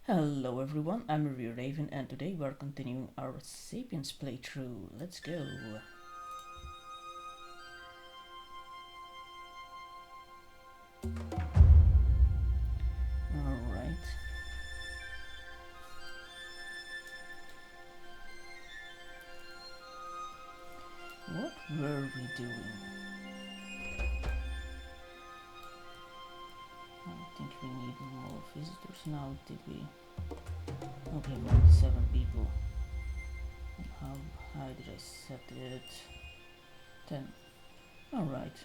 Hello everyone, I'm Review Raven and today we're continuing our Sapiens playthrough. Let's go. Alright. What were we doing? I think we need more visitors now, did we? Okay, we only 7 people. How high did I set it? 10. Alright.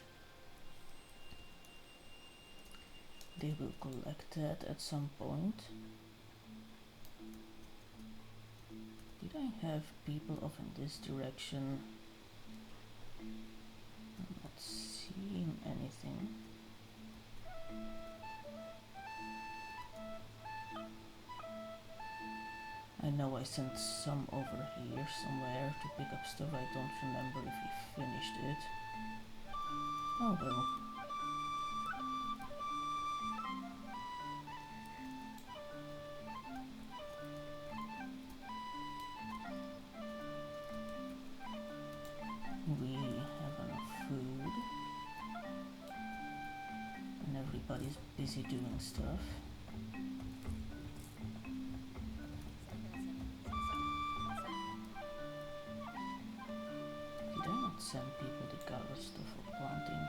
They will collect that at some point. Did I have people off in this direction? I'm not seeing anything. I know I sent some over here somewhere to pick up stuff. I don't remember if we finished it. Oh well. We have enough food. And everybody's busy doing stuff. Send people to gather stuff for planting.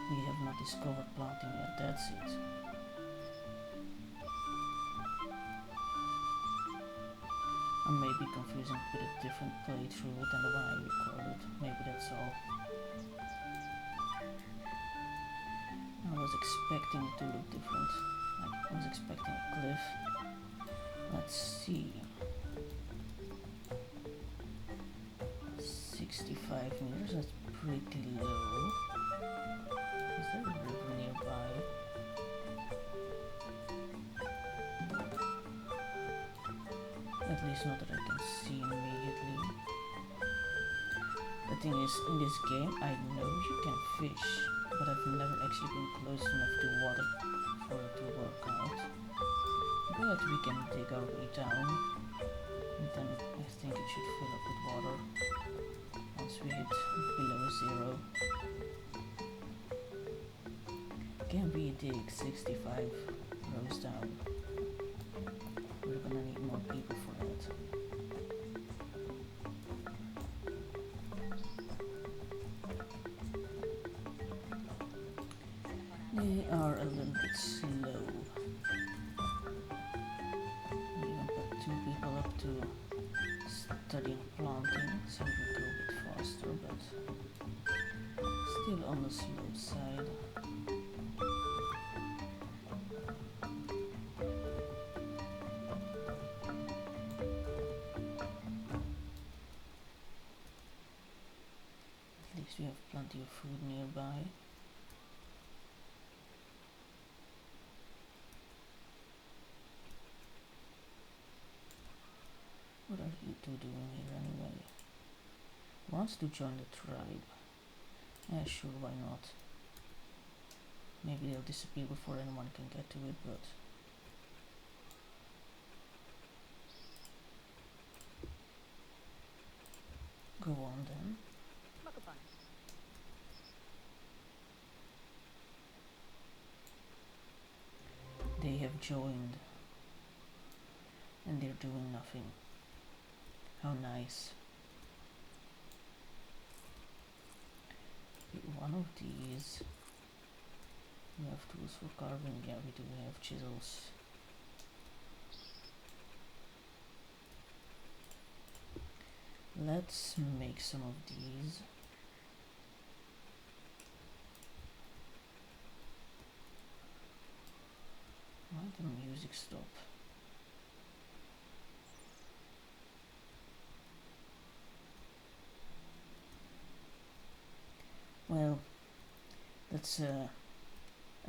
We have not discovered planting yet, that's it. I may be confusing with a different playthrough than the one I recorded, maybe that's all. I was expecting it to look different. I was expecting a cliff. Let's see. 65 meters, that's pretty low. Is there a river nearby? At least not that I can see immediately. The thing is, in this game I know you can fish, but I've never actually been close enough to water for it to work out. But we can dig our way down, and then I think it should fill up with water. Once we hit below 0. Can we dig 65 rows down? We're gonna need more people for that. They are a little bit slow. We even put 2 people up to studying planting, so we will go a bit faster, but still on the slow side. At least we have plenty of food nearby. What are you two doing here anyway? Wants to join the tribe. Yeah, sure, why not? Maybe they'll disappear before anyone can get to it, but... Go on then. They have joined. And they're doing nothing. How nice. One of these. We have tools for carving. Yeah, we do have chisels. Let's make some of these. Why did the music stop? Well, that's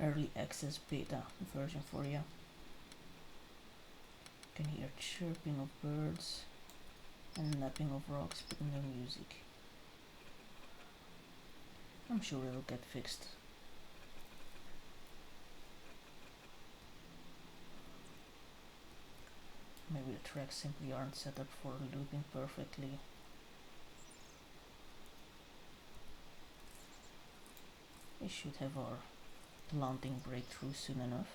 early access beta version for you. You can hear chirping of birds and napping of rocks, but no music. I'm sure it'll get fixed. Maybe the tracks simply aren't set up for looping perfectly. We should have our planting breakthrough soon enough.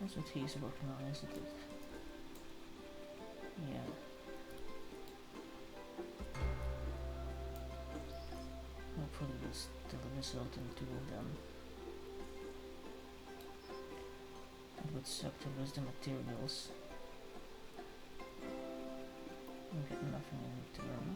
That's what he's working on, isn't it? Yeah. Hopefully we'll still result in 2 of them. It would suck to lose the materials. We get nothing in return.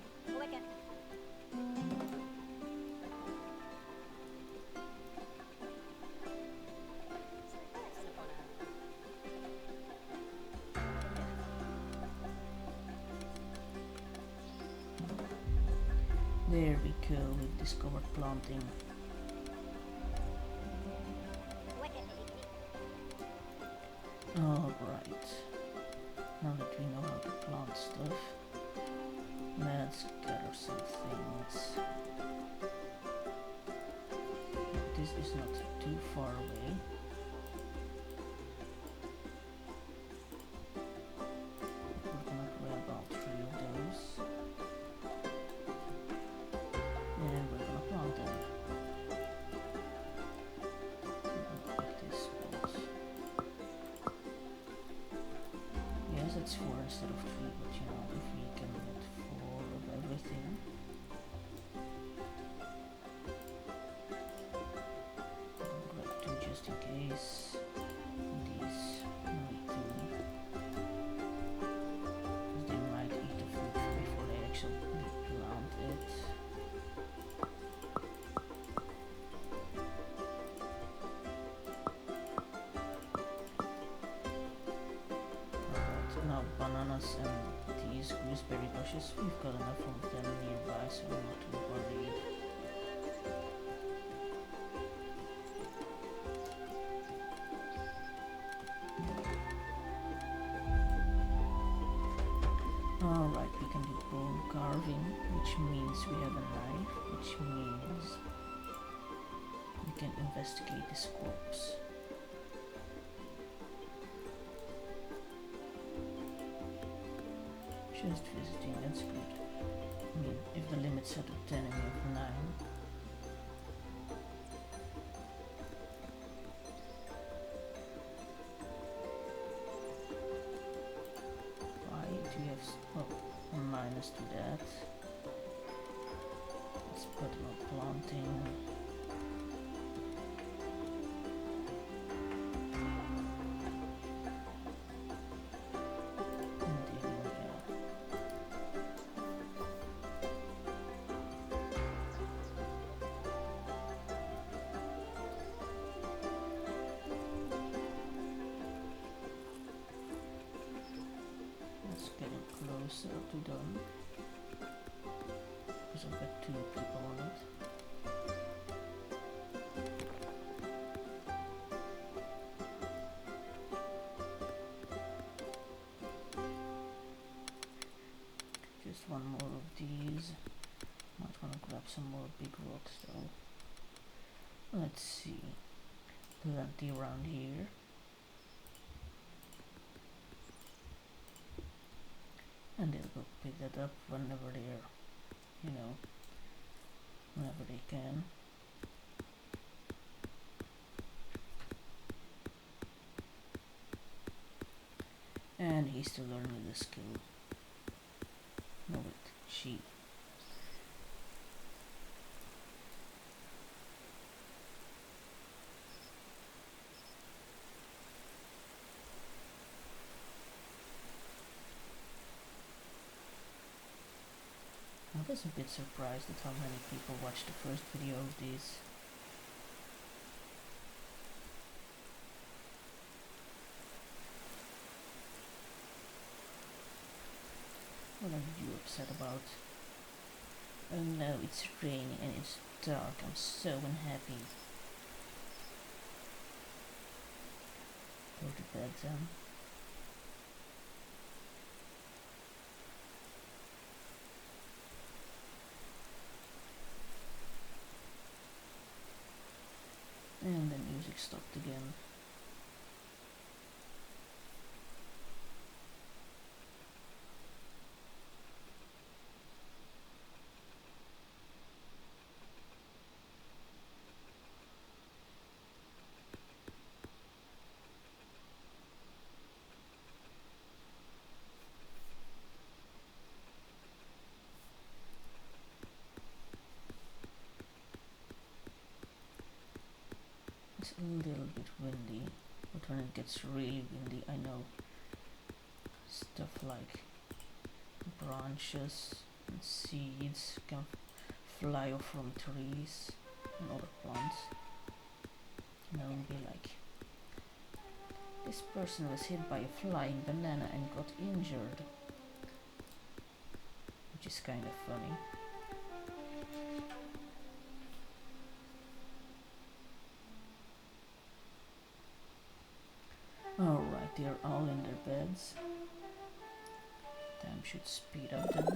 There we go, we've discovered planting. Alright, now that we know how to plant stuff, let's gather some things. This is not too far away. We're gonna grab all 3 of those. And we're gonna plant them. Like this spot. Yes, it's 4 instead of 3, but you know, if we can get 4 of everything. I'll grab 2 just in case. These only 2. Because they might eat the fruit before they actually plant it. Now bananas and these gooseberry bushes, we've got enough of them nearby, so I'm not too worried. Alright, we can do bone carving, which means we have a knife, which means we can investigate this corpse. Just visiting, that's good. I mean, if the limit's set to 10 and we have 9. Why do you have a minus to that? Let's put on planting. Getting closer to done because I've got 2 people on it. Just 1 more of these. Might want to grab some more big rocks though. Let's see. Plenty around here. And they'll go pick that up whenever they're, you know, whenever they can. And he's still learning the skill. No wait, she. I was a bit surprised at how many people watched the first video of this. What are you upset about? Oh no, it's raining and it's dark. I'm so unhappy. the bed then. And the music stopped again. It's a little bit windy, but when it gets really windy, I know stuff like branches and seeds can fly off from trees and other plants, and I will be like, this person was hit by a flying banana and got injured, which is kind of funny. Alright, they're all in their beds. Time should speed up then.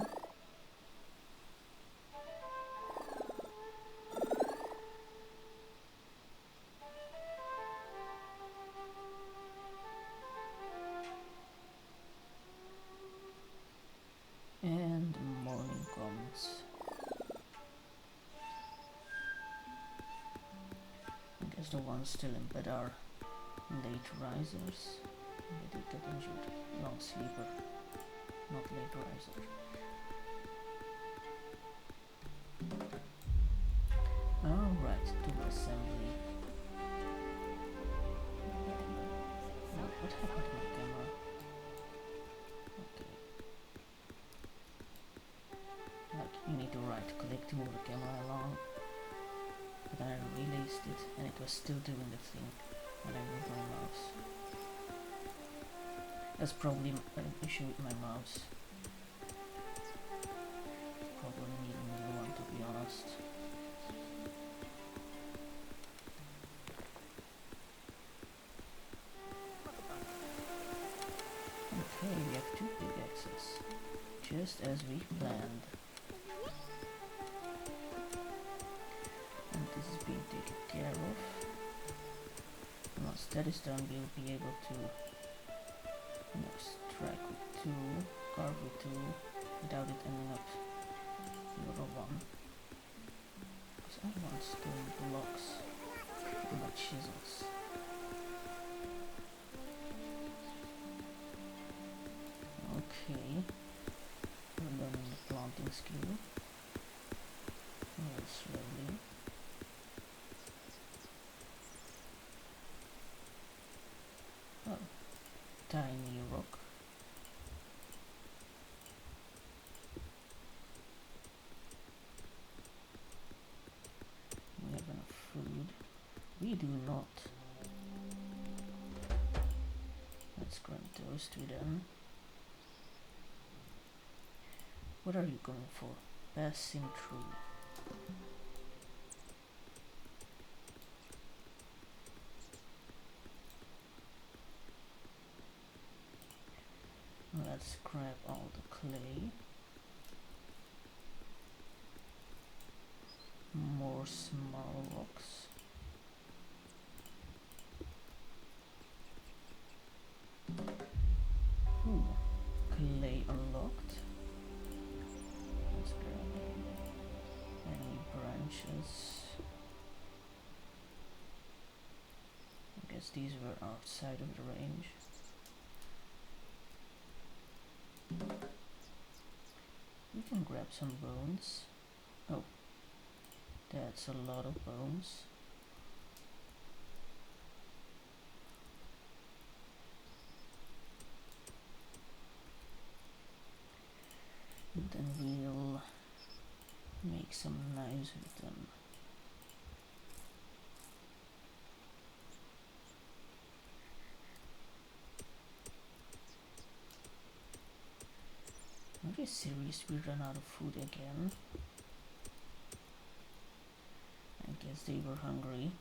And the morning comes. I guess the ones still in bed are late risers. They did get injured. Long sleeper, not late riser. Alright, tool assembly. What happened to my camera? Okay. Like, you need to right click to move the camera along. But I released it and it was still doing the thing when I moved my mouse. That's probably an issue with my mouse. Probably need a new one, to be honest. Okay, we have 2 pickaxes, just as we planned. And this is being taken care of. And once that is done, we'll be able to strike with 2, carve with 2, without it ending up the other one. Because I want stone blocks, not chisels. Okay, we're learning the planting skill. Very slowly. Oh, tiny rock. We have enough food. We do not. Let's grab those 2 then. What are you going for? Passing through. Let's grab all the clay. More small rocks. Ooh, clay unlocked. Let's grab any branches. I guess these were outside of the range. We can grab some bones. Oh, that's a lot of bones. And then we'll make some knives with them. Are you serious? We ran out of food again? I guess they were hungry.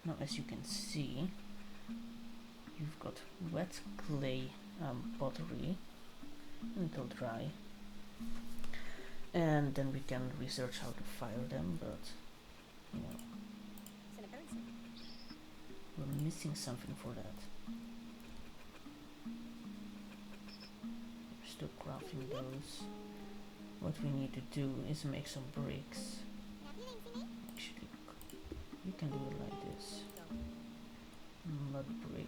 Now, as you can see, you've got wet clay pottery until dry, and then we can research how to fire them, but you know, we're missing something for that. We're still crafting those. What we need to do is make some bricks. Actually, you can do it like this. Mud brick.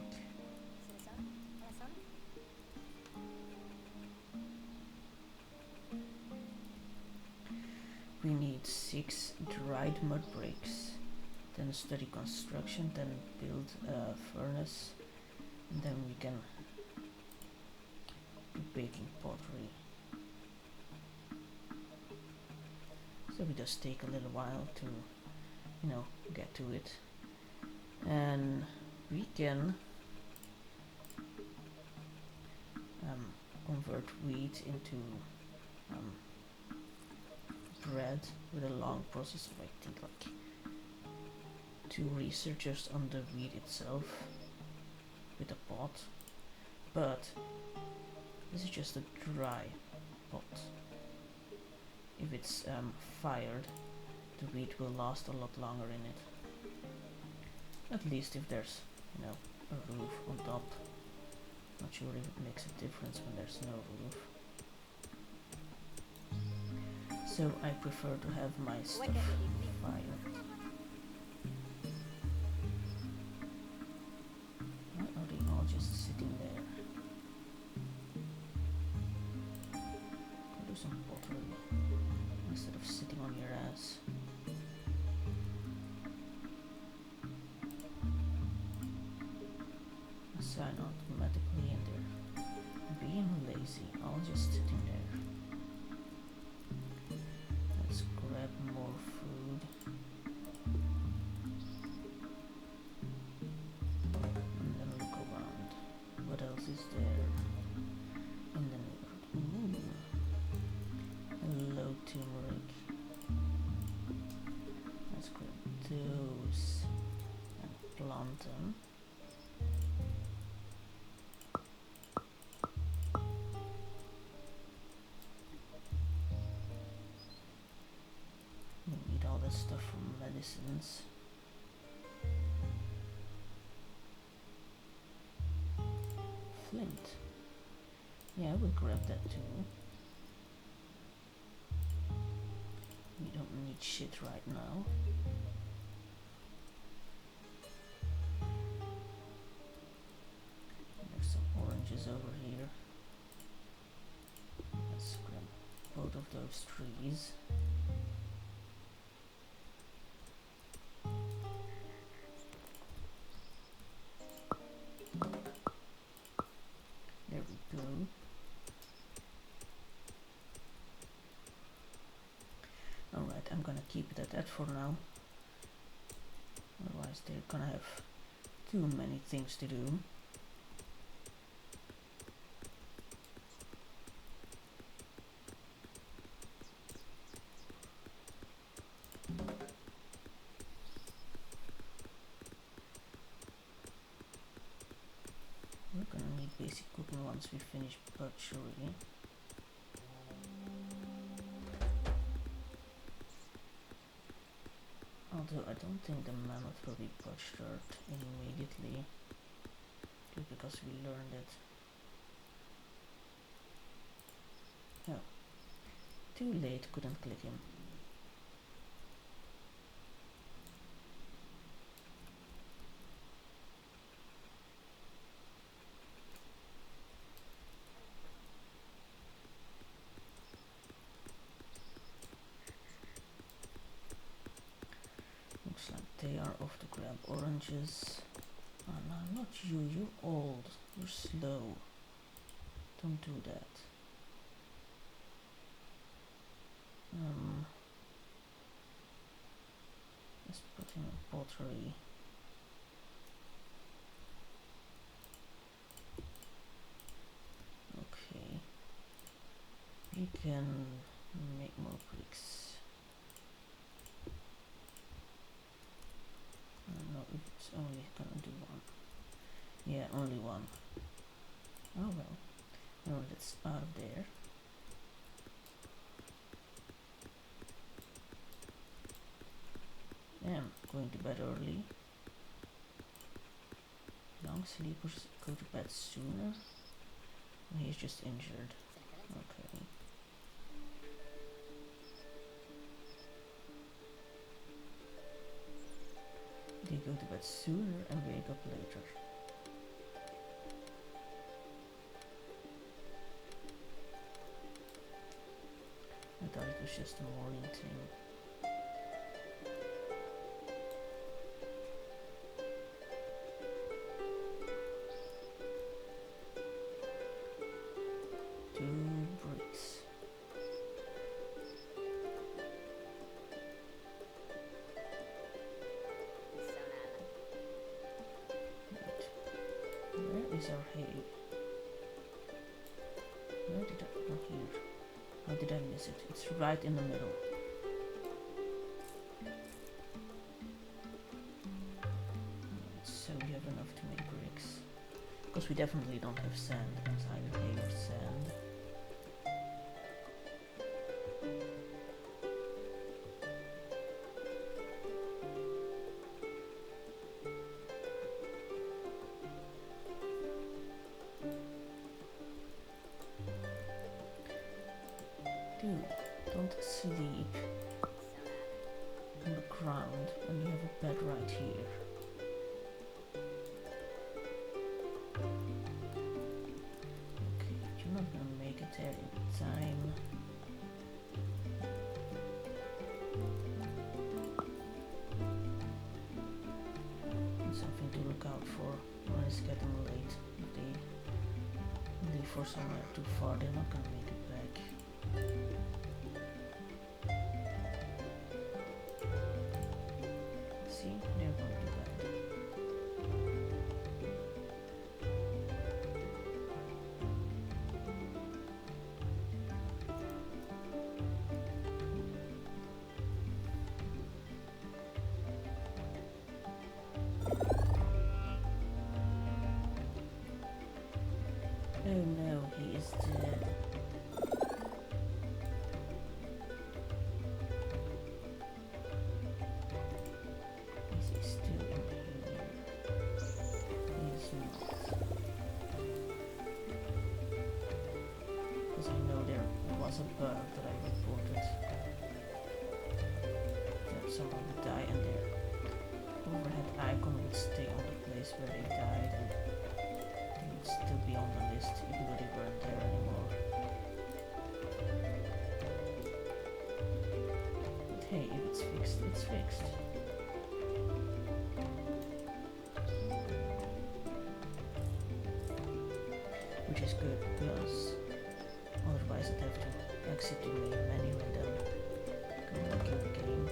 We need 6 dried mud bricks, then study construction, then build a furnace, and then we can do baking pottery. So we just take a little while to, you know, get to it, and we can convert wheat into bread with a long process of, I think, like 2 researchers on the wheat itself with a pot, but this is just a dry pot. If it's fired, the wheat will last a lot longer in it. At least if there's, you know, a roof on top. Not sure if it makes a difference when there's no roof. So I prefer to have my stuff fired. Why are they all just sitting there? Do some pottery instead of sitting on your ass. Assign automatically in there. Being lazy, all just sitting there. Let's grab more food. And then look around. What else is there in the neighborhood? Ooh. Hello, turmeric. Let's grab those and plant them. We need all this stuff for medicines. Flint. Yeah, we'll grab that too. We don't need shit right now. There's some oranges over here. Let's grab both of those trees. There we go. Alright, I'm gonna keep it at that for now. Otherwise they're gonna have too many things to do. We're gonna need basic cooking once we finish butchery. Although I don't think the mammoth will be butchered immediately, just because we learned it. Oh, too late, couldn't click him. Looks like they are off to grab oranges. Oh no, not you, you're old, you're slow. Don't do that. Let's put in a pottery. Okay. We can make more bricks. I don't know if It's only gonna do one. Yeah, only one. Oh well. No, that's out of there. Damn, going to bed early. Long sleepers go to bed sooner. He's just injured. Okay. They go to bed sooner and wake up later. I thought it was just a morning thing. Two bricks. Where is our hay? Where did I... oh, here. How did I miss it? It's right in the middle. So we have enough to make bricks. Because we definitely don't have sand, and either hay or sand. Dude, don't sleep on the ground when you have a bed right here. Okay, you're not gonna make it there in time. Something to look out for when it's getting late. If they leave for somewhere too far, they're not gonna make it back. See, they're going to bed. Oh no, he is dead. Is he still in here? He is not. Because I know there was a bug that I reported. That someone would die and their overhead icon would stay on the place where they died, and they would still be on the list even though they weren't there anymore. But hey, if it's fixed, it's fixed. Which is good, because otherwise I'd have to exit the main menu and then go back in the game.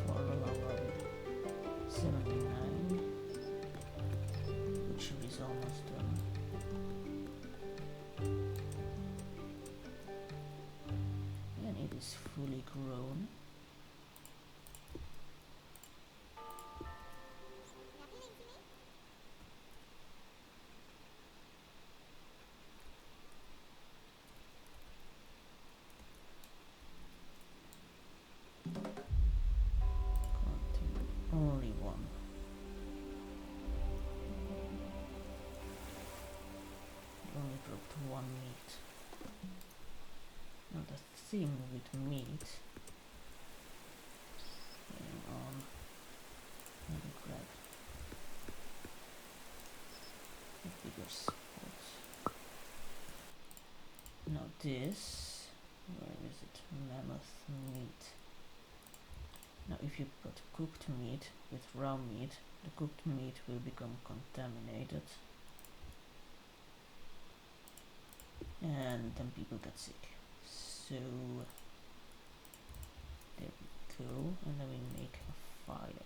For the long run, 79. Butcher is almost done. And it is fully grown. Continue. Only one. You only dropped one meat. Now the thing with meat. Hang on. Let me grab a bigger spot. Now this, where is it? Mammoth meat. Now if you put cooked meat with raw meat, the cooked meat will become contaminated. And then people get sick. So there we Cool, and then we make a fire.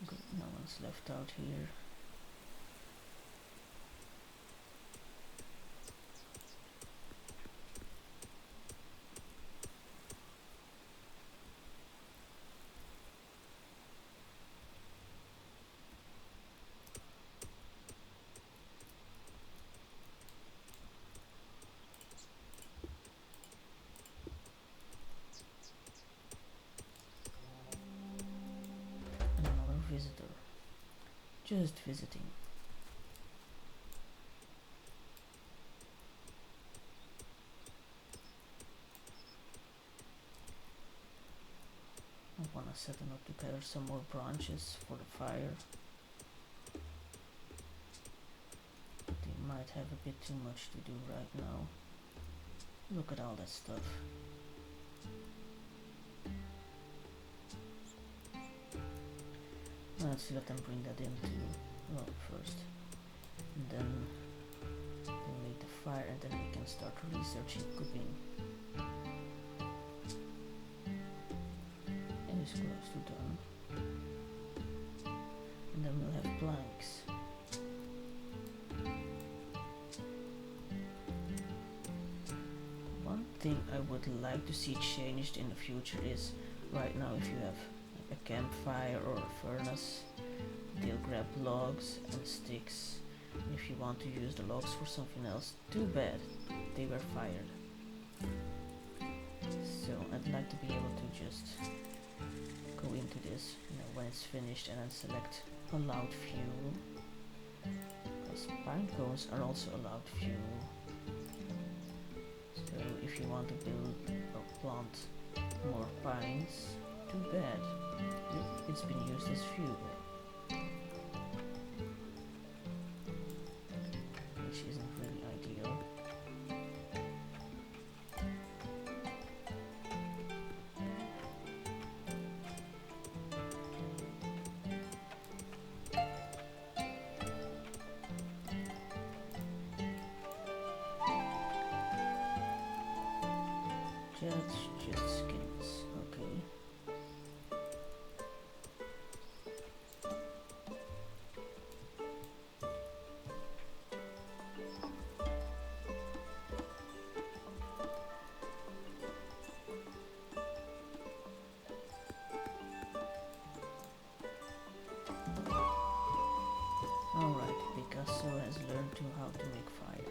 Good, no one's left out here. Another visitor. Just visiting. I wanna set them up to gather some more branches for the fire. They might have a bit too much to do right now. Look at all that stuff. Let's let them bring that in too. Well, first. And then we'll make the fire and then we can start researching cooking. And it's close to done. And then we'll have planks. One thing I would like to see changed in the future is right now if you have a campfire or a furnace, they'll grab logs and sticks. And if you want to use the logs for something else, too bad, they were fired. So I'd like to be able to just go into this, when it's finished, and then select allowed fuel. Because pine cones are also allowed fuel. So if you want to build or plant more pines, too bad. It's been used as fuel. Which isn't really ideal. Just skins, okay. Alright, Picasso has learned how to make fire.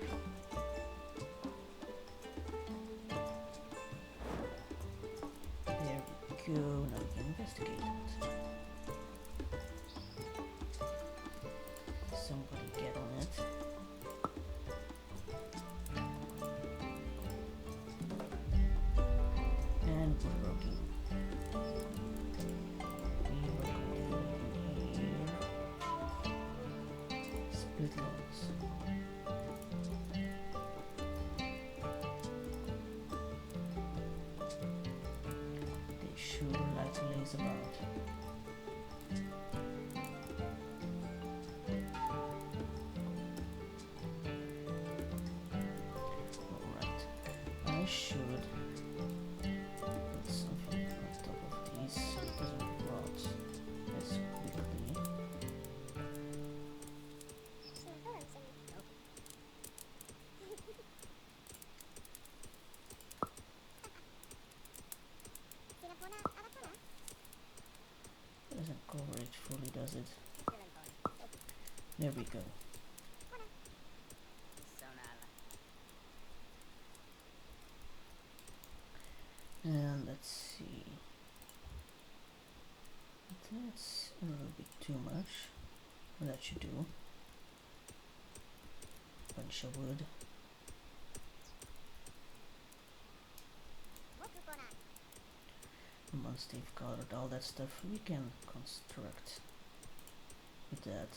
There we go, now we can investigate it. Somebody get on it. And we're working. We work in here. Split logs. They sure like to laze about. Alright, I should put something on top of these so it doesn't rot as quickly. Doesn't cover it fully, does it? There we go. And let's see. That's a little bit too much. Well, that should do. Bunch of wood. And once they've gathered all that stuff, we can construct with that.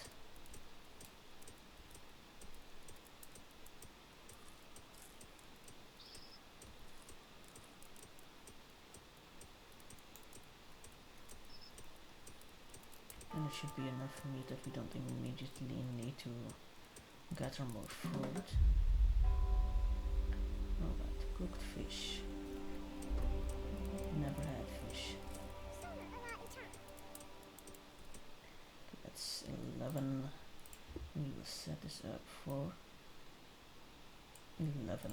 And it should be enough meat that we don't immediately need to gather more food. Alright, cooked fish. Never had fish. That's 11. We will set this up for 11.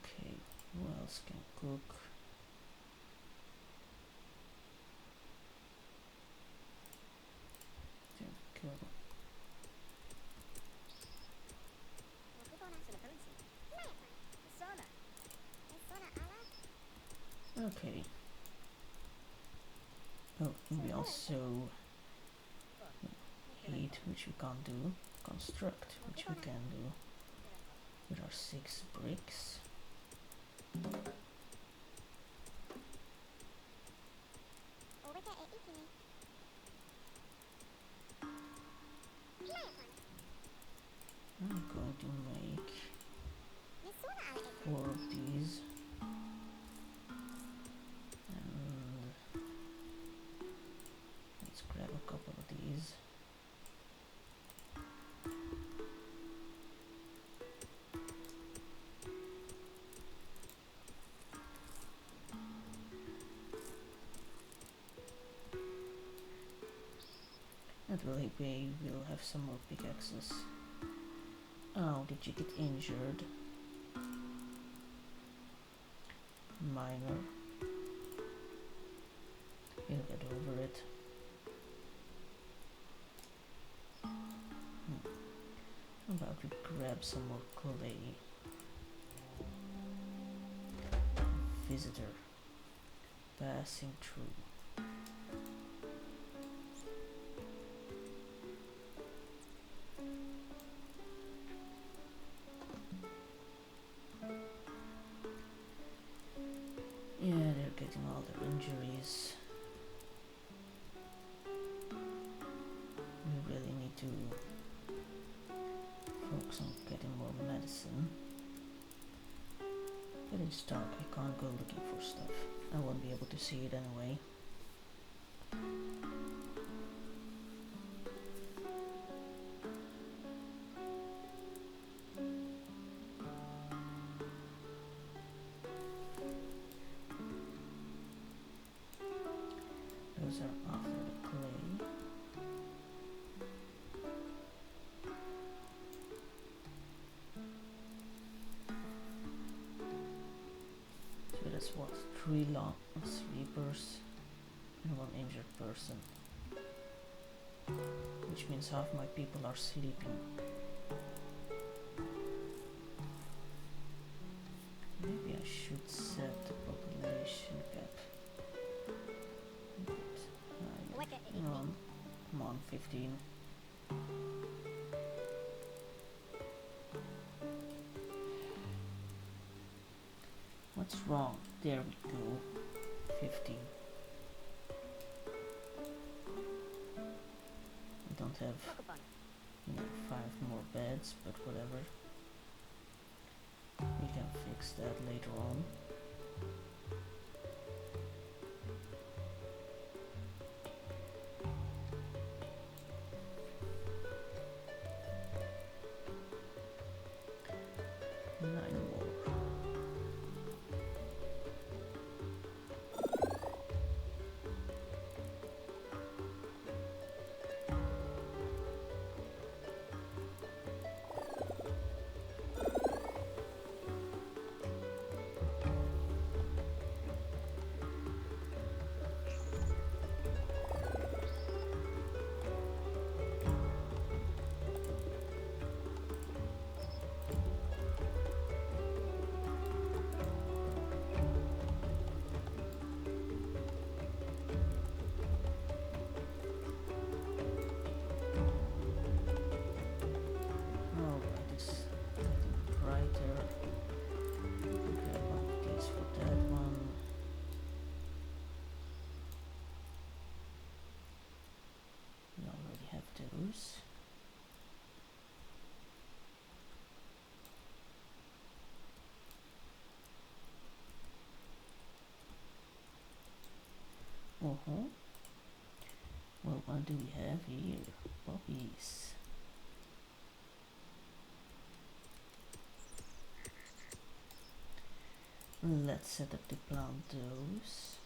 Okay, who else can cook? There we go. Okay. Oh, we also heat, which we can't do. Construct, which we can do with our 6 bricks. I'm going to make 4 of these. And let's grab a couple of these. That will be, we'll have some more pickaxes. Oh, did you get injured? Minor. He'll get over it. How about we grab some more clay? Visitor. Passing through. Yeah, they're getting all their injuries. We really need to focus on getting more medicine. But it's dark, I can't go looking for stuff. I won't be able to see it anyway. Those are after the clay. So that's what, 3 sleepers and 1 injured person. Which means half my people are sleeping. Maybe I should set the population cap. Come on, 15. What's wrong? There we go. 15. We don't have, 5 more beds, but whatever. We can fix that later on. What do we have here? Poppies. Let's set up to plant those.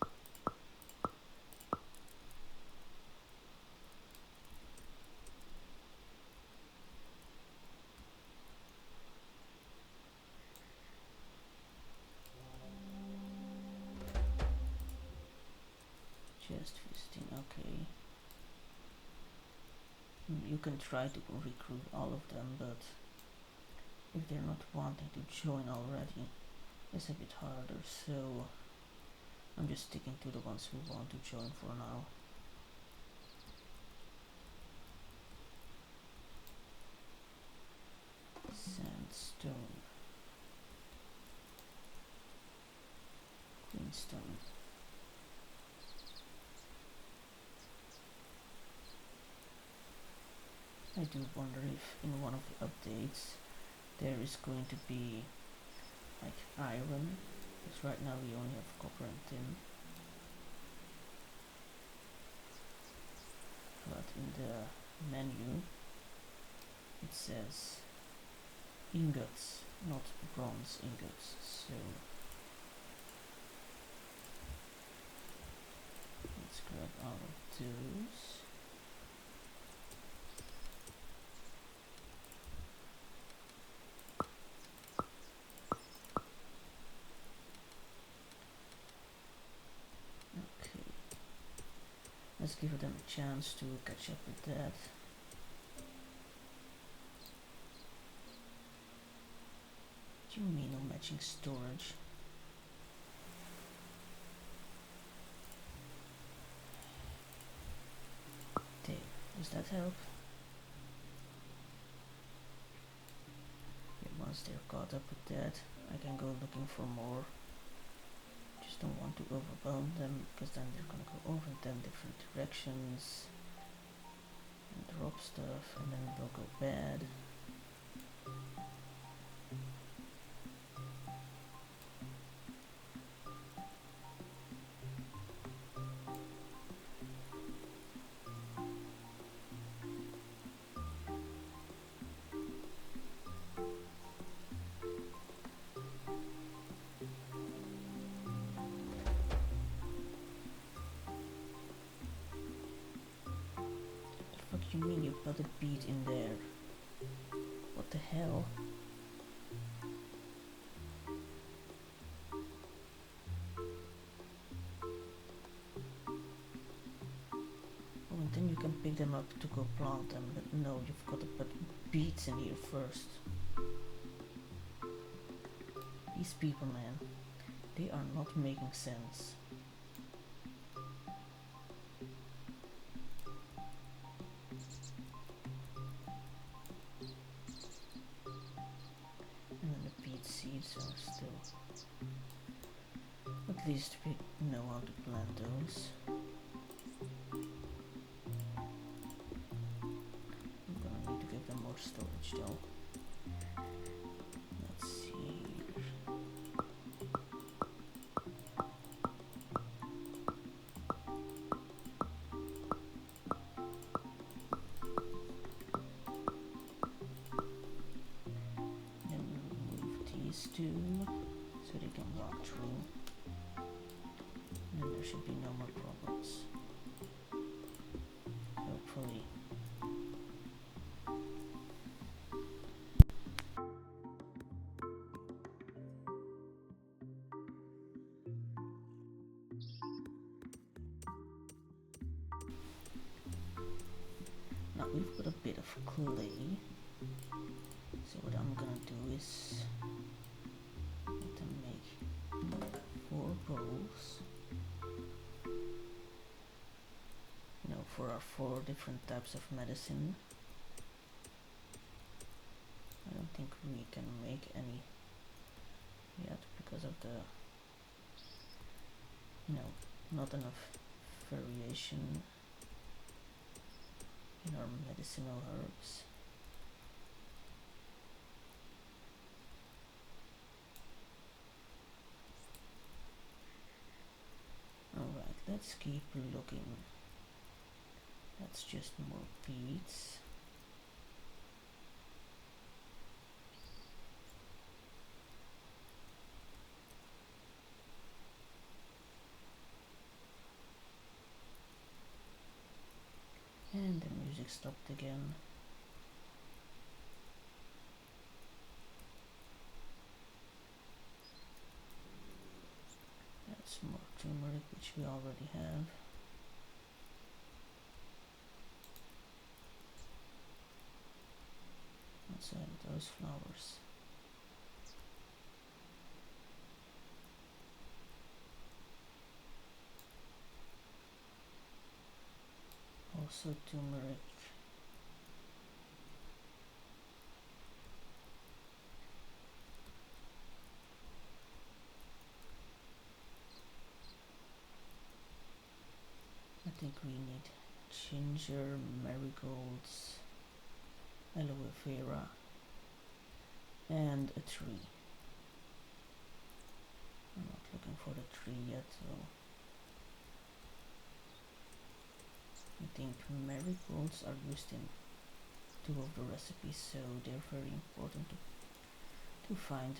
Just visiting, okay. You can try to recruit all of them, but if they're not wanting to join already, it's a bit harder, so I'm just sticking to the ones who want to join for now. Sandstone. Greenstone. I do wonder if in one of the updates there is going to be like iron, because right now we only have copper and tin. But in the menu it says ingots, not bronze ingots, so let's grab all of those. Let's give them a chance to catch up with that. What do you mean no matching storage? There, does that help? Okay, once they're caught up with that, I can go looking for more. Just don't want to overwhelm them, because then they're gonna go over 10 different directions and drop stuff, and then it will go bad. What do you mean you put a bead in there? What the hell? Oh, and then you can pick them up to go plant them, but no, you've got to put beads in here first. These people, man, they are not making sense. Seeds are still, at least we know how to plant those. I'm gonna need to give them more storage though. Let's see here. Then we'll move these two so they can walk through. And then there should be no more problems. Hopefully. Now we've got a bit of clay. So what I'm gonna do is let them make 4 bowls. You know, for our 4 different types of medicine. I don't think we can make any yet because of the, you know, not enough variation in our medicinal herbs. Alright, let's keep looking. That's just more beads. And the music stopped again. That's more turmeric, which we already have. Let's add those flowers. Also turmeric. I think we need ginger, marigolds, aloe vera, and a tree. I'm not looking for the tree yet, so I think marigolds are used in 2 of the recipes, so they're very important to find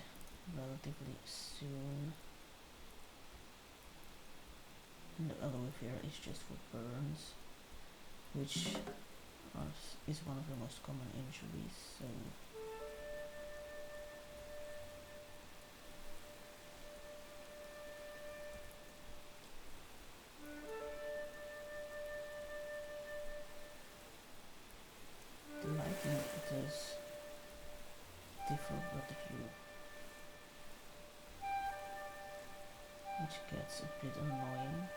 relatively soon. And the aloe vera is just for burns, which is one of the most common injuries, so the lighting does differ with the view, which gets a bit annoying.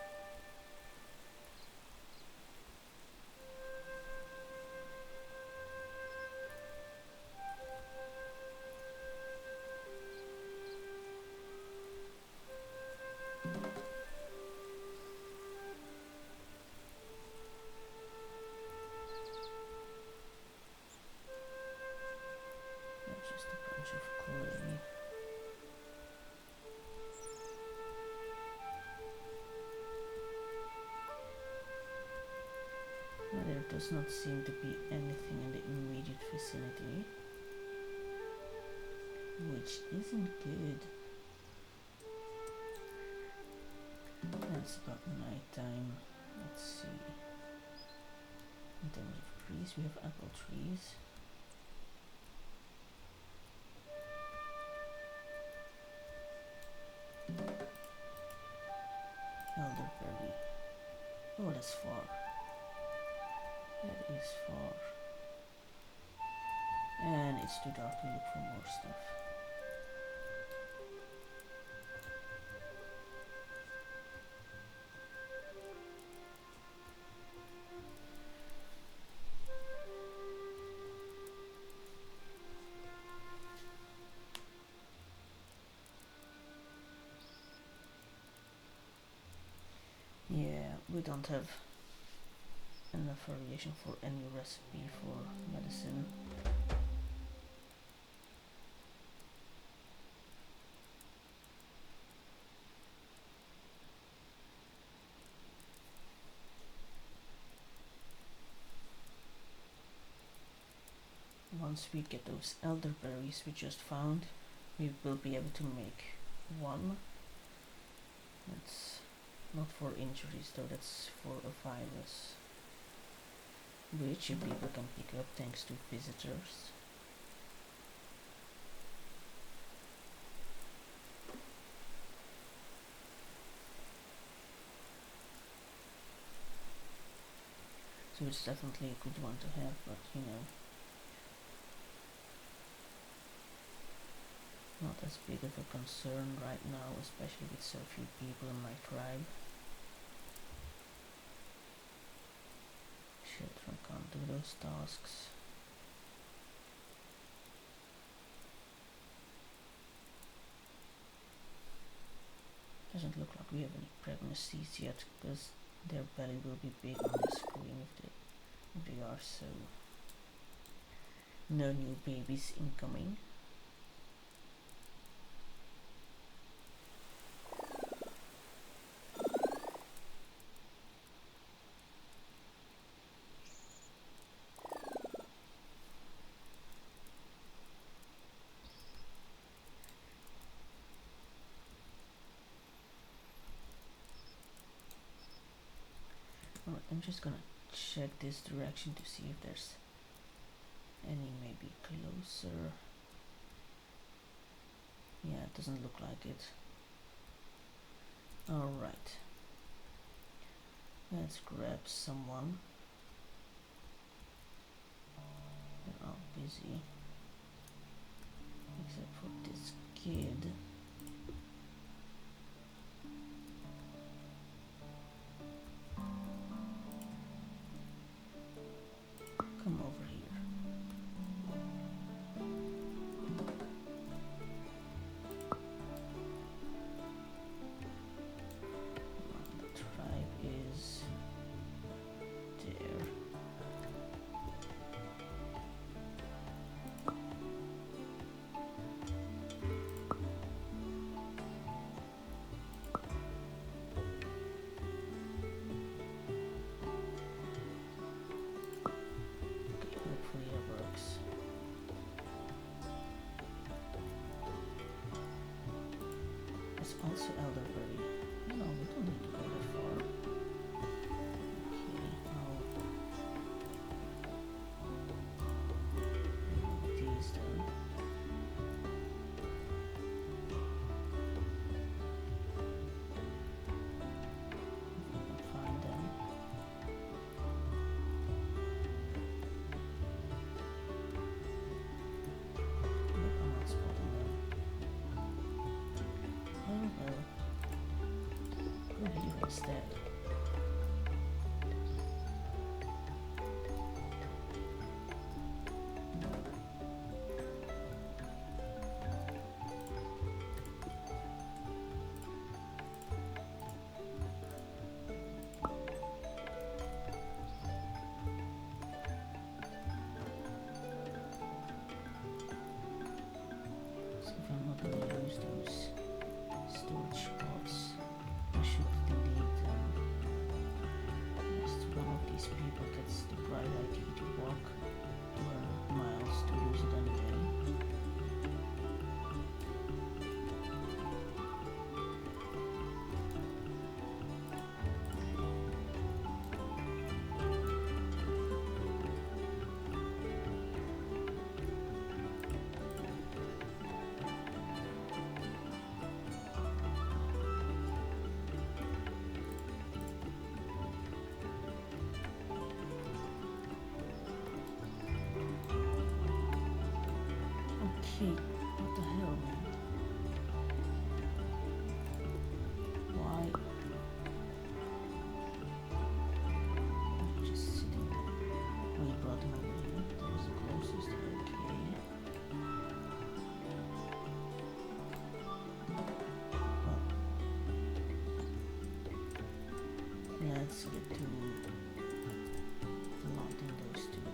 Just a bunch of clay. There does not seem to be anything in the immediate vicinity, which isn't good. It's about night time. Let's see. In terms of trees, we have apple trees. Elderberry. Oh, that's far. That is far. And it's too dark to look for more stuff. Yeah, we don't have enough variation for any recipe for medicine. Once we get those elderberries we just found, we will be able to make one. That's not for injuries though, that's for a virus, which people can pick up thanks to visitors. So it's definitely a good one to have, but you know, not as big of a concern right now, especially with so few people in my tribe. Children can't do those tasks. Doesn't look like we have any pregnancies yet, because their belly will be big on the screen if they are, so no new babies incoming. I'm just gonna check this direction to see if there's any maybe closer. Yeah, it doesn't look like it. Alright. Let's grab someone. They're all busy. Except for this kid. Come over here. The tribe is there. Hopefully it works. There's also elderberry. No, we don't need to go that far. Okay, I'll put these down. If we can find them. Nope, I'm not spotting them. Oh well. Go here instead. So if I'm not gonna use those storage spots, I should delete them. Lest one of these people gets the bright idea to walk 200 miles to use it anyway. Okay, what the hell, man? Why? Just sitting there. Oh, you brought him over here. That was the closest. Okay. Well, let's get to mounting those two.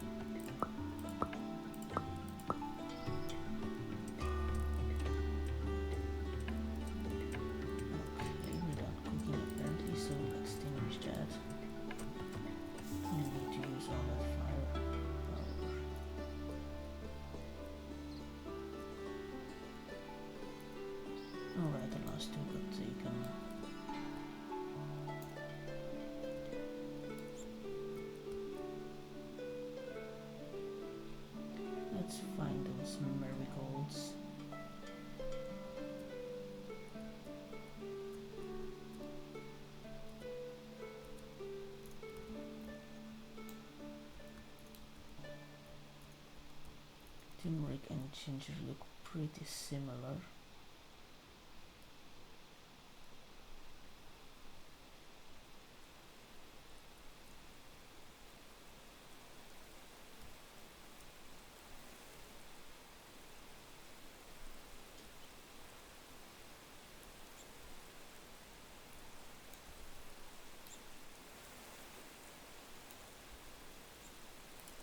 Okay, we're done cooking apparently, so we'll extinguish that. We need to use all that fire power. Alright, the last two got taken. Let's find those marigolds. Turmeric and ginger look pretty similar.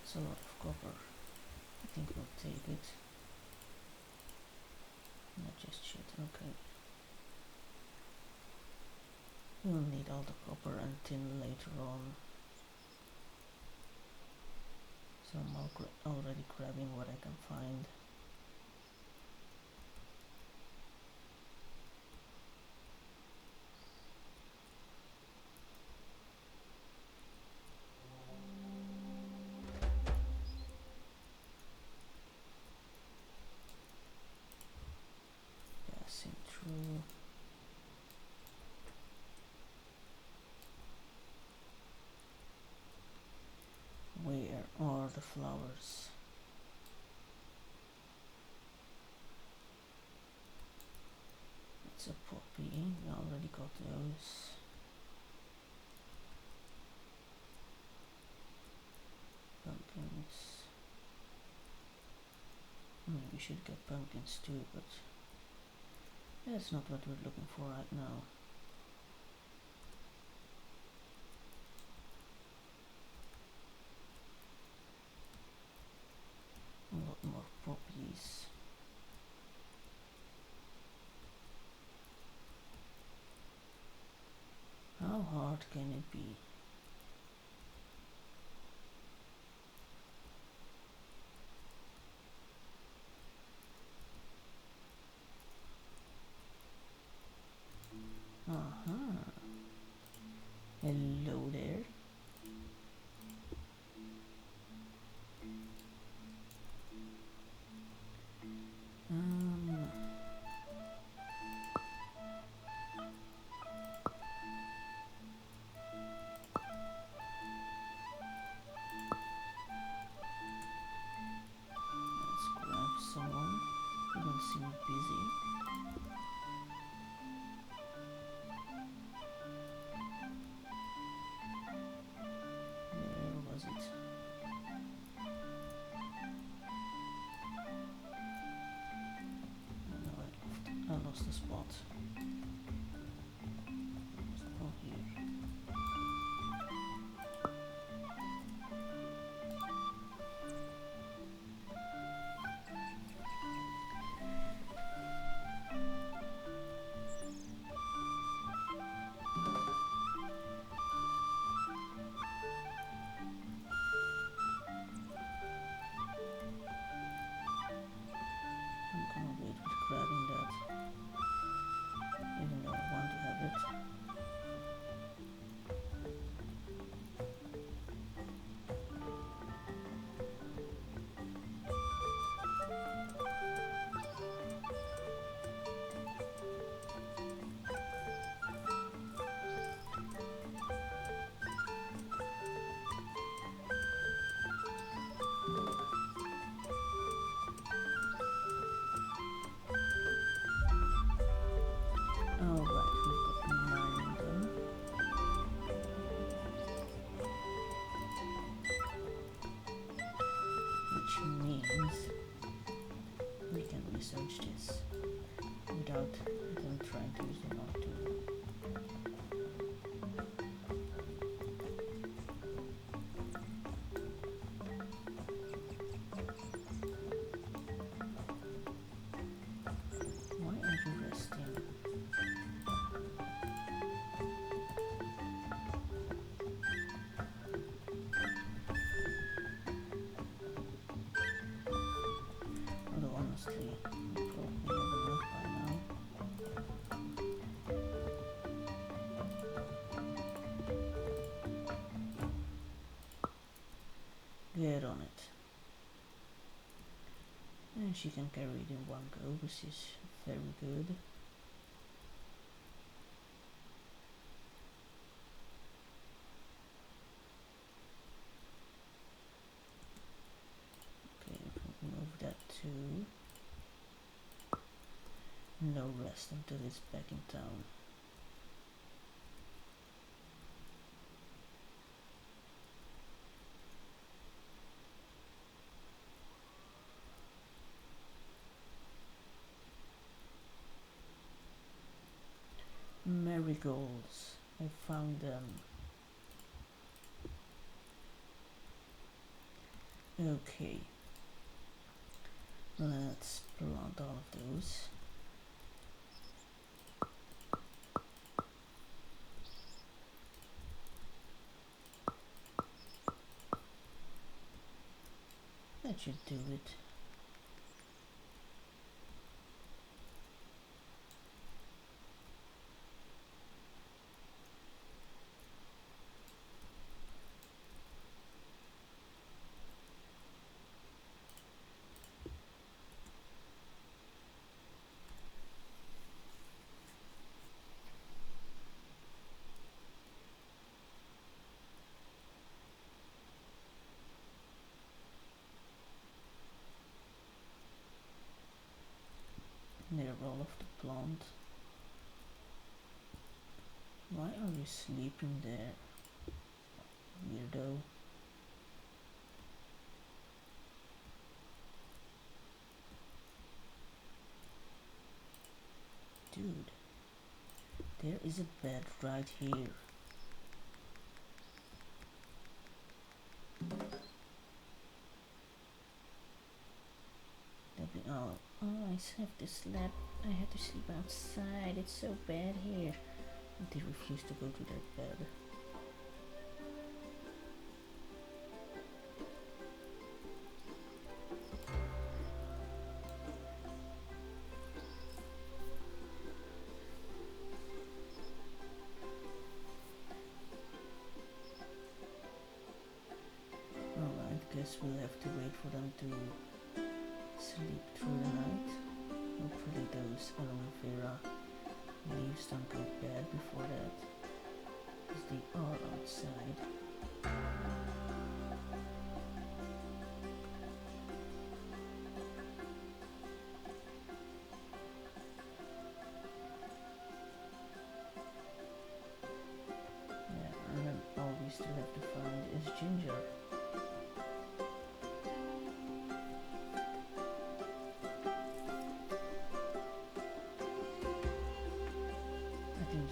It's a lot of copper. I think we'll take it. Not just shit, okay. We'll need all the copper and tin later on. So I'm already grabbing what I can find. flowers. It's a poppy, we already got those. Pumpkins. I mean, we should get pumpkins too, but that's not what we're looking for right now. A lot more poppies. How hard can it be? Hello there. Let's grab someone. You don't seem busy. Where was it? Oh, no, I lost the spot. Oh, here. I'm gonna wait with grabbing that, even though I want to have it. Alright, we've got 9 of them. Which means we can research this without them trying to use them out too. Why aren't you resting? Although honestly, we probably have enough by now. Get on it. And she can carry it in one go, which is very good. Okay, remove that too. No rest until it's back in town. Marigolds. I found them. Okay. Let's plant all of those. That should do it. near all of the plant. Why are you sleeping there, weirdo? Dude, there is a bed right here. Oh, I have to sleep. I had to sleep outside. It's so bad here. And they refuse to go to their bed. Alright, guess we'll have to wait for them to sleep through the night. Hopefully those aloe vera leaves don't go bad before that, because they are outside. Yeah, and then all we still have to find is Ginger.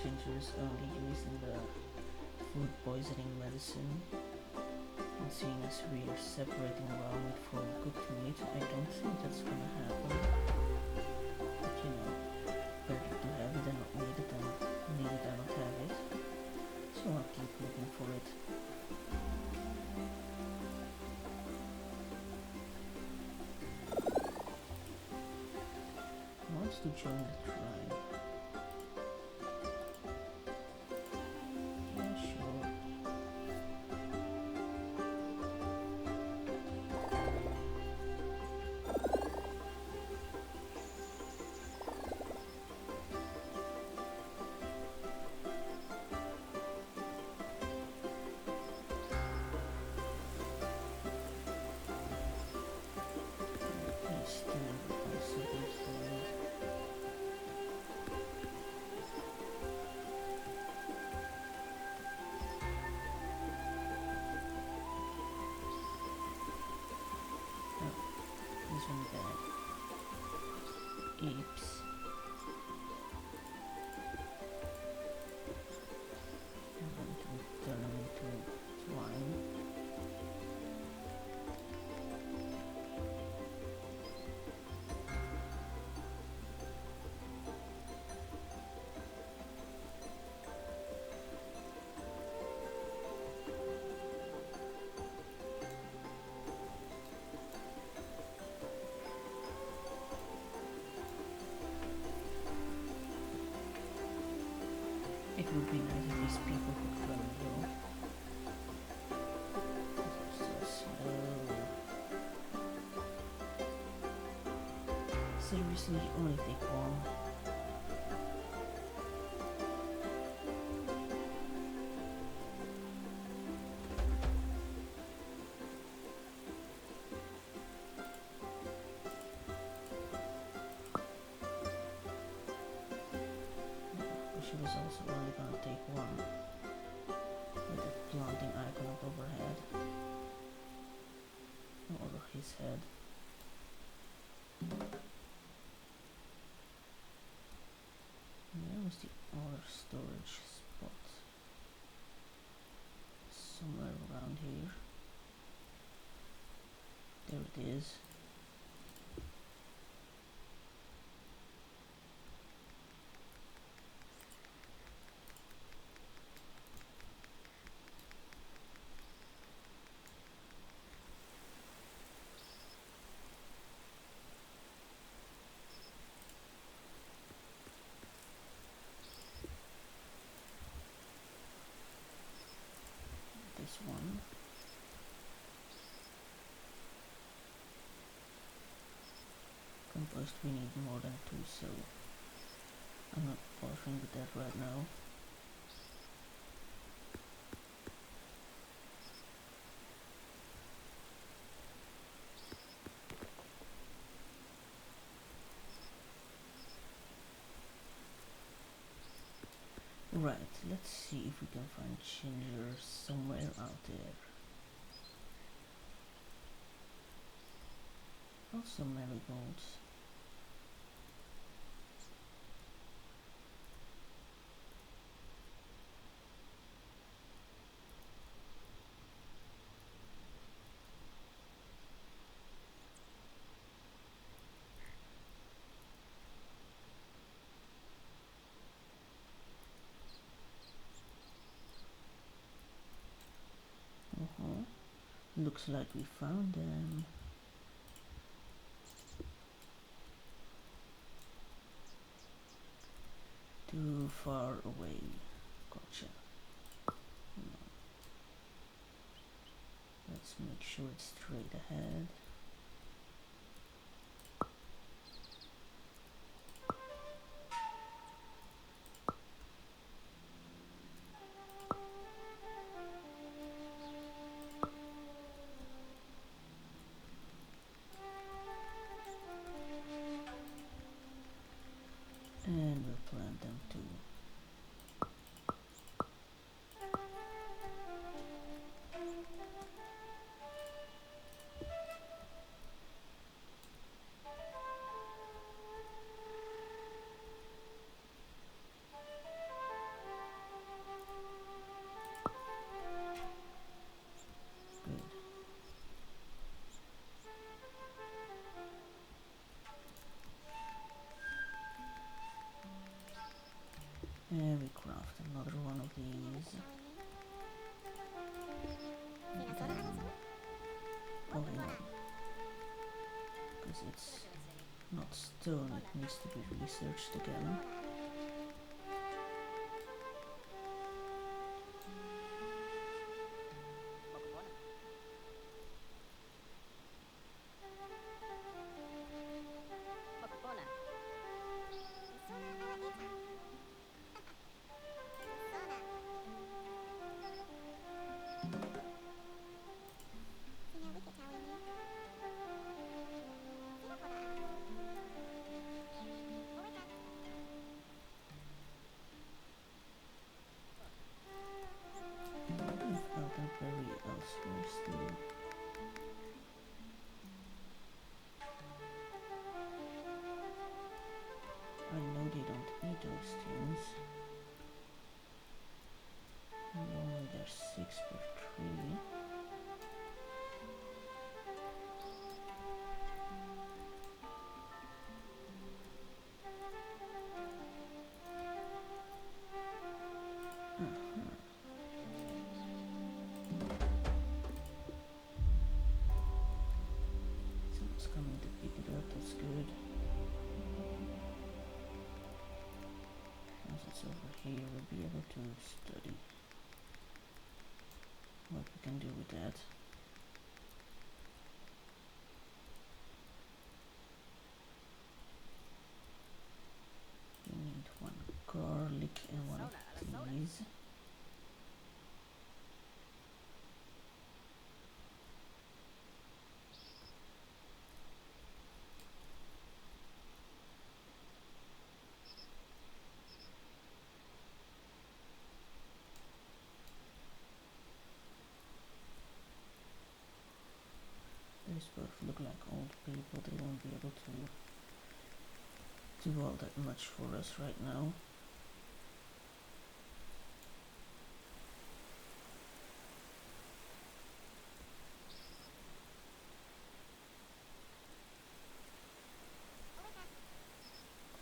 Ginger is only used in the food poisoning medicine. And seeing as we are separating raw meat from cooked meat, I don't think that's gonna happen. But you know, better to have it and not need it than need it and not have it. So I'll keep looking for it. He wants to join the tribe. Apes. I'm going to turn them into swine. It would be nice if these people could run though. They're so slow. Seriously, only take one. She was also only gonna take one with the planting icon up overhead over his head. Where was the other storage spot? Somewhere around here. There it is. This one. Compost we need more than 2, so I'm not bothering with that right now. Right, let's see if we can find ginger somewhere out there. Also marigolds. Uh-huh. Looks like we found them. Too far away. Gotcha. Let's make sure it's straight ahead. And we'll plant them too. Good. And we craft another one of these. Oh no, because it's not stone, it needs to be researched again. Elderberry elsewhere still. I know they don't eat those things. Normally there's 6 per tree. Someone's coming to pick it up, that's good. Once it's over here, we'll be able to study what we can do with that. We need 1 garlic and 1 of these. These both look like old people, they won't be able to do all that much for us right now.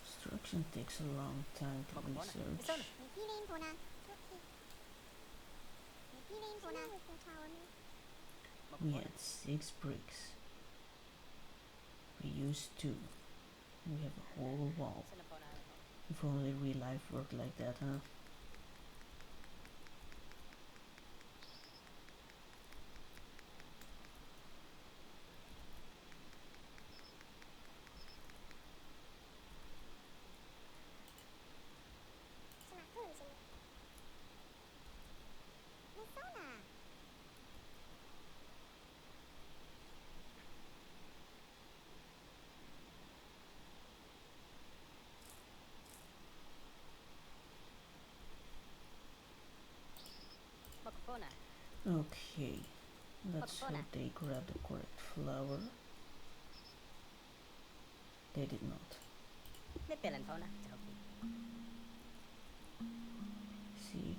Construction takes a long time to research. We had 6 bricks. We used 2. We have a whole wall. If only real life worked like that, huh? Okay, let's hope they grab the correct flower. They did not. See,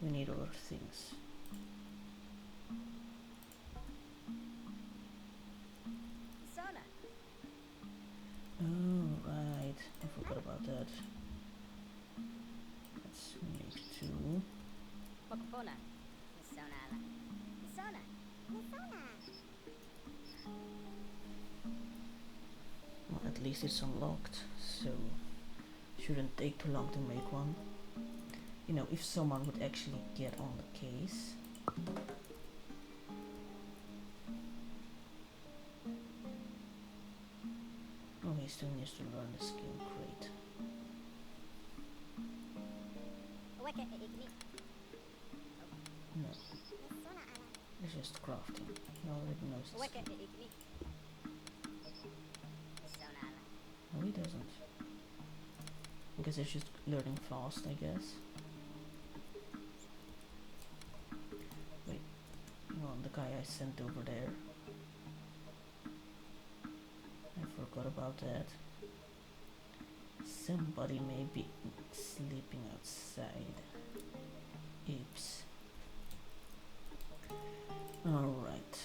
we need other things. Oh, right, I forgot about that. Let's make two. Well, at least it's unlocked, so shouldn't take too long to make one. You know, if someone would actually get on the case. Oh, he still needs to learn the skill, great. No, it's just crafting. He already knows the skill. No, he doesn't. Because it's just learning fast, I guess. Wait, no, the guy I sent over there. I forgot about that. Somebody may be sleeping outside. Oops. Alright.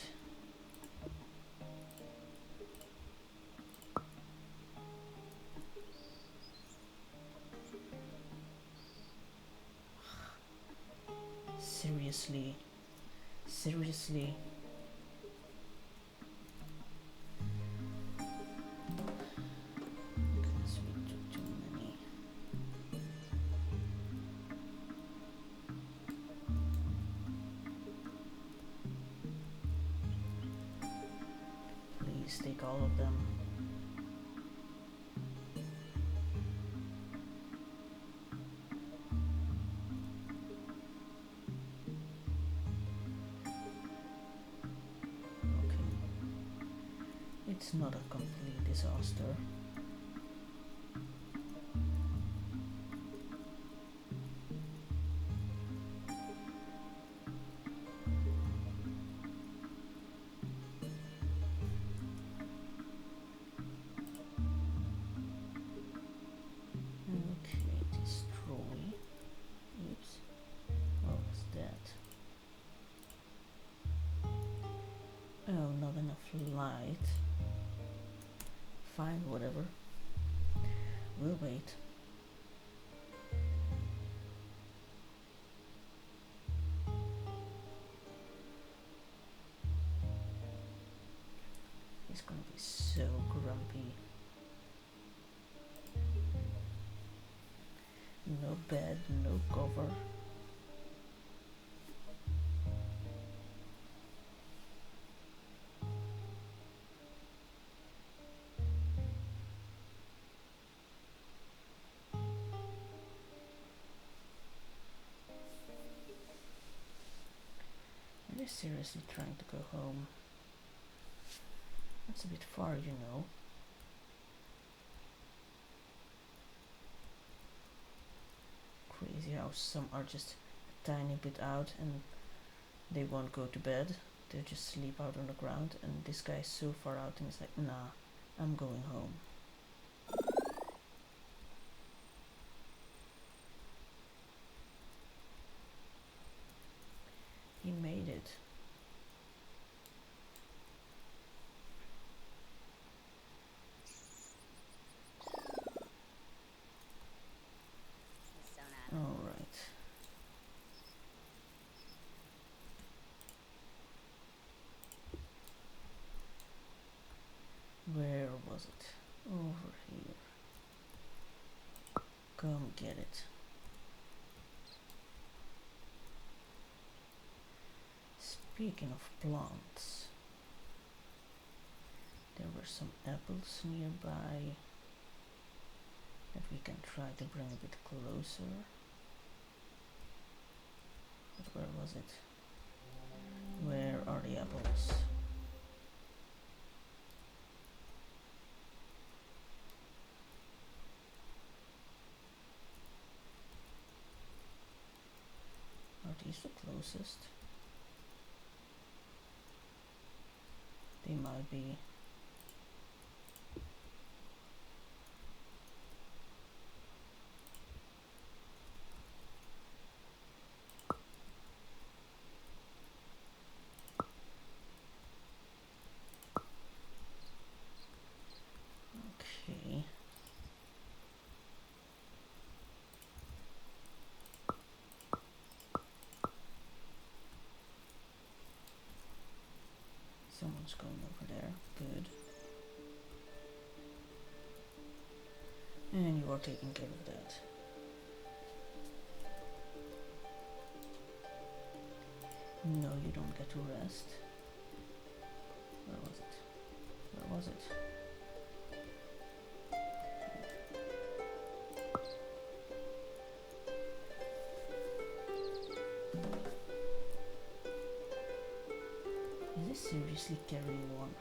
Seriously. Seriously. Guess we took too many. Please take all of them. It's not a complete disaster. Okay, destroy. Oops. What was that? Oh, not enough light. Fine, whatever. We'll wait. He's gonna be so grumpy. No bed, no cover. Are they seriously trying to go home? That's a bit far, you know. Crazy how some are just a tiny bit out and they won't go to bed. They'll just sleep out on the ground, and this guy is so far out and he's like, nah, I'm going home. He made it. Alright. Where was it? Over here. Come get it. Speaking of plants, there were some apples nearby that we can try to bring a bit closer. But where was it? Where are the apples? Are these the closest? They might be. Okay. Someone's going over there. Good. And you are taking care of that. No, you don't get to rest. Where was it? Where was it? Is this seriously carrying one?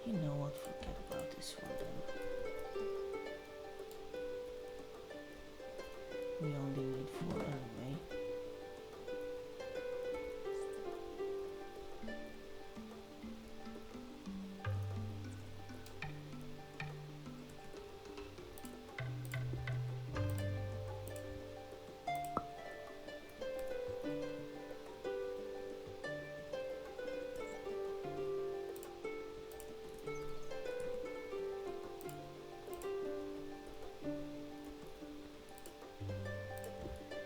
You know what, forget about this one then. We only need 4 anyway.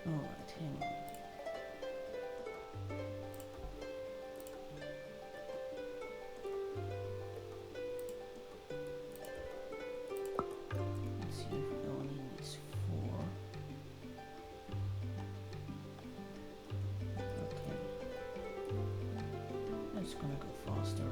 Alright, hang on. Let's see if it only needs 4. Okay. That's gonna go faster.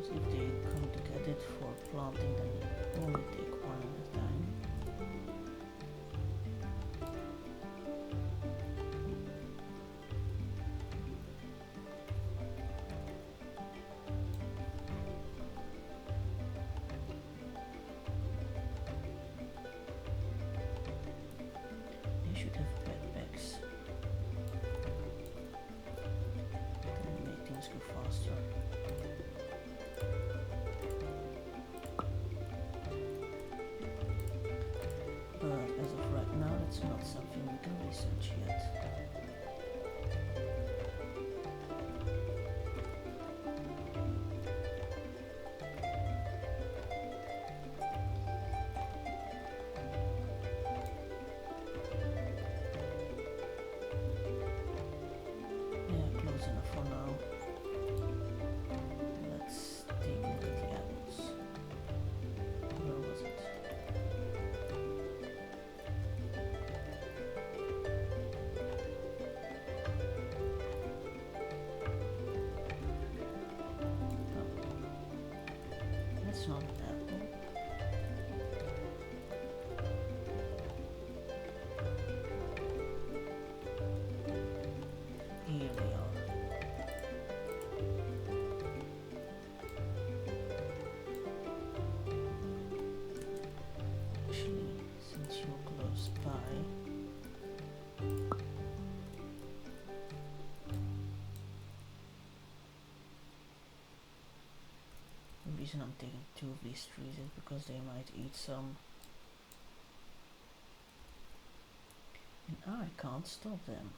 If they come to get it for planting, then it only take 1 at a time. They should have backpacks. Then make things go faster. But as of right now, it's not something we can research yet. Yeah, close enough for now. Let's take a look at the apples. Where was it? That's not an apple. Here we are. Actually, since you're close by, the reason I'm taking 2 of these trees is because they might eat some. And I can't stop them.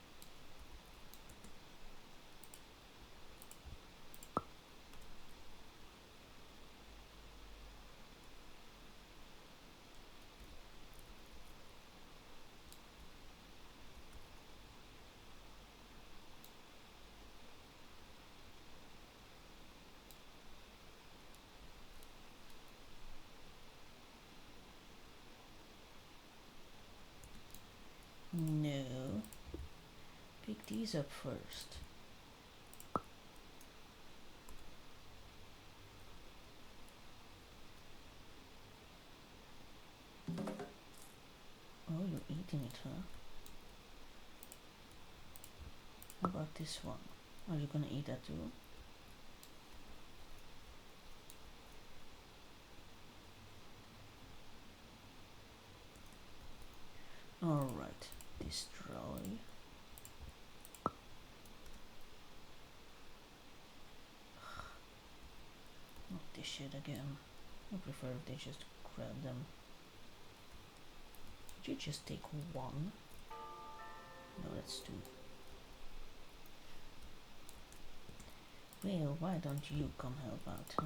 No. Pick these up first. Oh, you're eating it, huh? How about this one? Are you gonna eat that too? Alright, destroy. Not this shit again. I prefer if they just grab them. Did you just take one? No, that's two. Well, why don't you come help out, huh?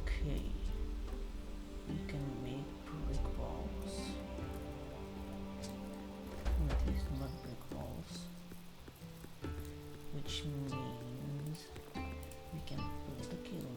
Okay, we can make brick balls, or at least mud brick balls, which means we can build a kiln.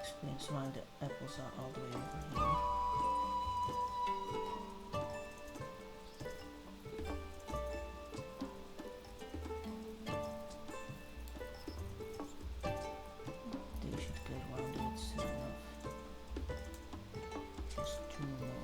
Explains why the apples are all the way over here. They should get around it soon enough. Just two more.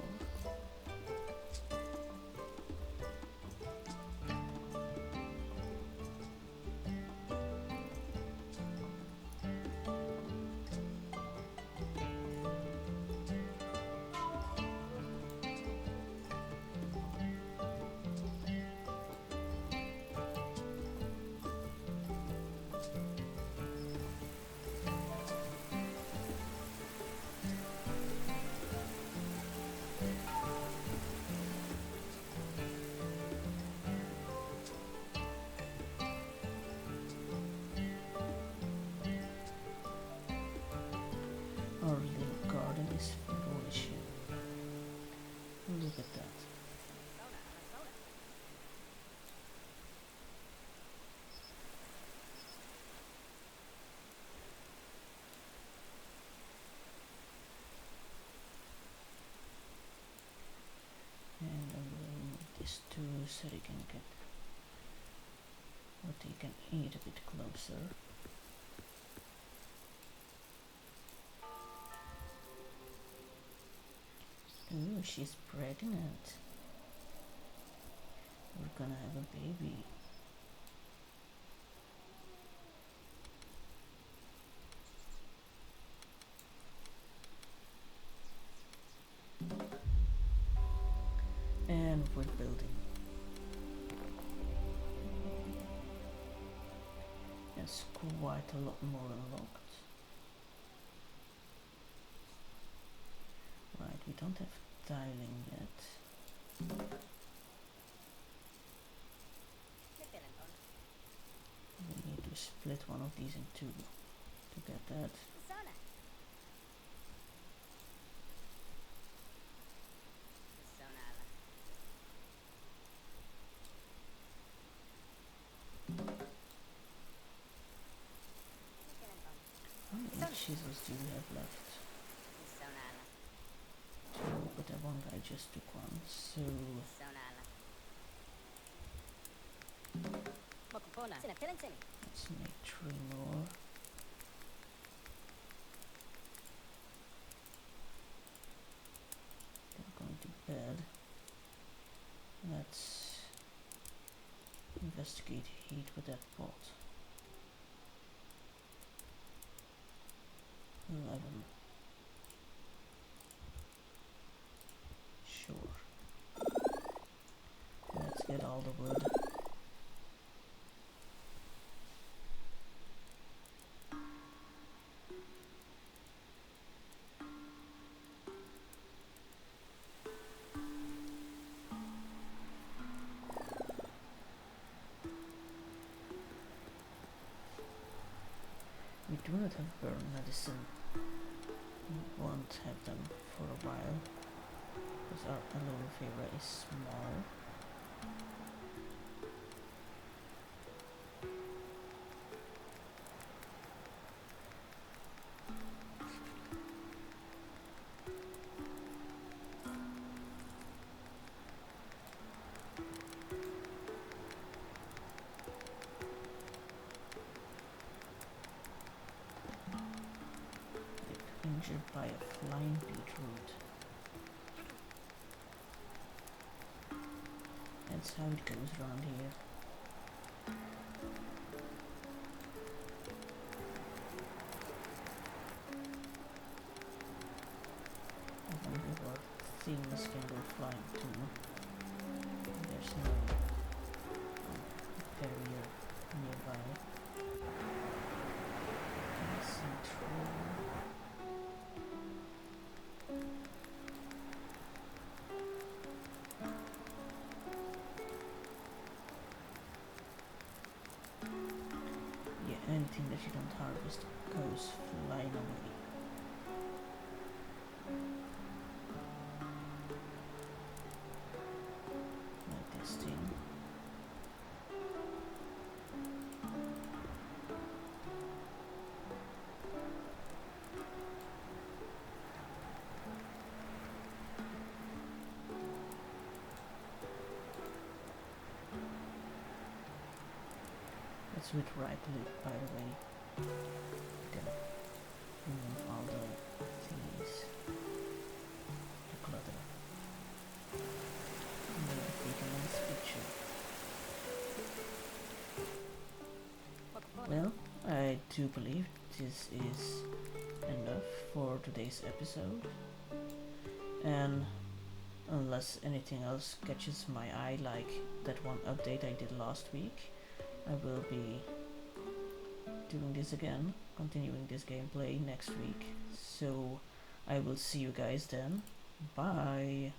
Our little garden is flourishing. Look at that. And I will move this too so they can get what they can eat a bit closer. Ooh, she's pregnant. We're gonna have a baby. And with There's quite a lot more unlocked. Right, we don't have tiling yet. We need to split one of these in two to get that. How many chisels do we have left? Two, but that one guy just took one, so let's make 3 more. They're going to bed. Let's investigate heat with that pot. 11. Sure. Let's get all the wood. We do not have burn medicine. We won't have them for a while because our aloe vera is small. Injured by a flying beetroot. That's how it goes around here. I wonder what things can go flying too. There's no barrier nearby. Can I see through? Anything that you don't harvest goes flying away. Like this thing. That's with right loop, by the way. Gonna remove all the things, the clutter. And then take a nice picture. Well, I do believe this is enough for today's episode. And unless anything else catches my eye, like that one update I did last week, I will be doing this again, continuing this gameplay next week. So I will see you guys then. Bye!